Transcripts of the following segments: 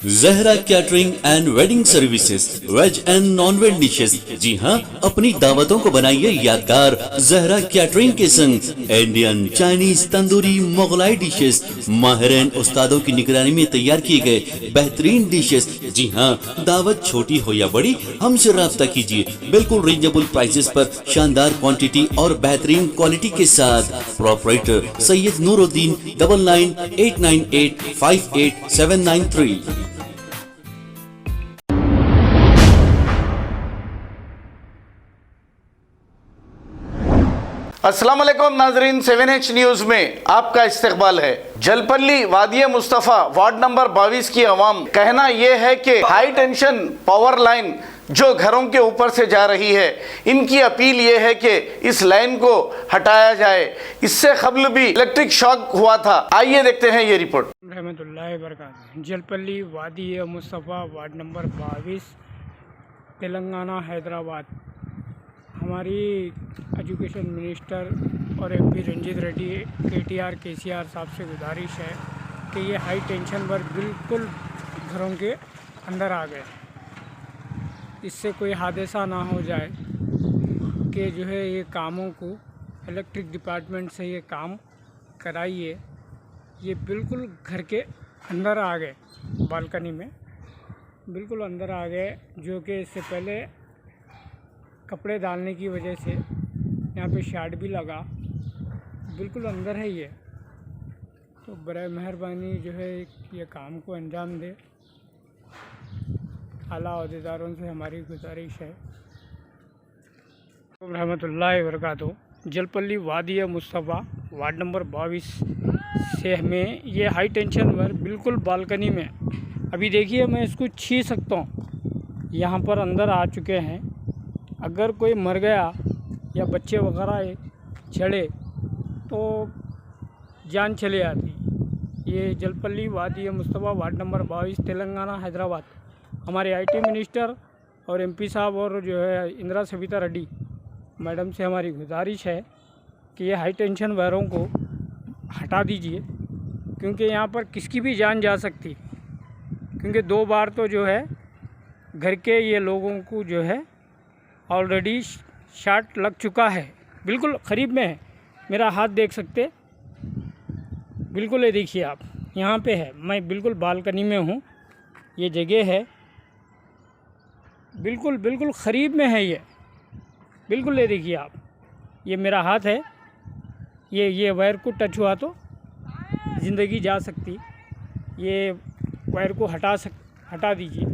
Zahra catering and wedding services, veg and non veg dishes. जी हाँ, अपनी दावतों को बनाइए यादगार जहरा कैटरिंग के संग। Indian, Chinese, tandoori, Mughlai dishes माहिर उस्तादों की निगरानी में तैयार किए गए बेहतरीन डिशेस। जी हाँ, दावत छोटी हो या बड़ी, हमसे राब्ता कीजिए। बिल्कुल रीजनेबल प्राइसेस पर शानदार क्वांटिटी और बेहतरीन क्वालिटी के साथ। प्रोपराइटर सैयद नूरुद्दीन 9989858793। अस्सलाम वालेकुम नाजरीन, 7H न्यूज़ में आपका इस्तकबाल है। जलपल्ली वादिया मुस्तफ़ा वार्ड नंबर 22 की आवाम कहना यह है कि हाई टेंशन पावर लाइन जो घरों के ऊपर से जा रही है, इनकी अपील ये है कि इस लाइन को हटाया जाए। इससे कबल भी इलेक्ट्रिक शॉक हुआ था। आइए देखते हैं ये रिपोर्ट। रहमतुल्लाहि बरकातहू। Jalpally Wadiya Mustafa ward number 22 Telangana Hyderabad. हमारी एजुकेशन मिनिस्टर और MP Ranjith Reddy KTR KCR साहब से गुजारिश है कि ये हाई टेंशन पर बिल्कुल घरों के अंदर आ गए, इससे कोई हादसा ना हो जाए कि जो है ये कामों को इलेक्ट्रिक डिपार्टमेंट से ये काम कराइए। ये बिल्कुल घर के अंदर आ गए, बालकनी में बिल्कुल अंदर आ गए, जो कि इससे पहले कपड़े डालने की वजह से यहाँ पे शार्ट भी लगा। बिल्कुल अंदर है ये, तो बराए मेहरबानी जो है ये काम को अंजाम दे। आला अहदेदारों से हमारी गुजारिश है। रहमतुल्लाहि बरकातहू। जलपल्ली वादिया मुस्तफ़ा वार्ड नंबर 22 से हमें ये हाई टेंशन पर बिल्कुल बालकनी में, अभी देखिए मैं इसको छू सकता हूँ, यहाँ पर अंदर आ चुके हैं। अगर कोई मर गया या बच्चे वगैरह चढ़े तो जान चले जाती। ये जलपल्ली वादिया मुस्तफ़ा वार्ड नंबर 22 तेलंगाना हैदराबाद। हमारे IT मिनिस्टर और MP साहब और जो है इंदिरा सविता रेड्डी मैडम से हमारी गुजारिश है कि ये हाई टेंशन वायरों को हटा दीजिए, क्योंकि यहाँ पर किसकी भी जान जा सकती। क्योंकि 2 बार तो जो है घर के ये लोगों को जो है ऑलरेडी शॉट लग चुका है। बिल्कुल करीब में है, मेरा हाथ देख सकते, बिल्कुल ये देखिए आप, यहाँ पे है, मैं बिल्कुल बालकनी में हूँ, ये जगह है, बिल्कुल बिल्कुल करीब में है ये। बिल्कुल ये देखिए आप, ये मेरा हाथ है, ये वायर को टच हुआ तो ज़िंदगी जा सकती। ये वायर को हटा दीजिए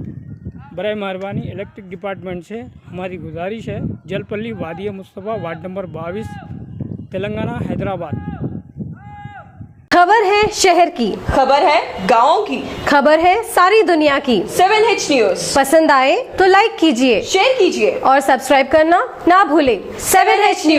बराए मेहरबानी। इलेक्ट्रिक डिपार्टमेंट से हमारी गुजारिश है। Jalpally Wadiya Mustafa ward number 22 Telangana Hyderabad. खबर है शहर की, खबर है गाँव की, खबर है सारी दुनिया की। 7H न्यूज़ पसंद आए तो लाइक कीजिए, शेयर कीजिए और सब्सक्राइब करना ना भूलें। 7H news.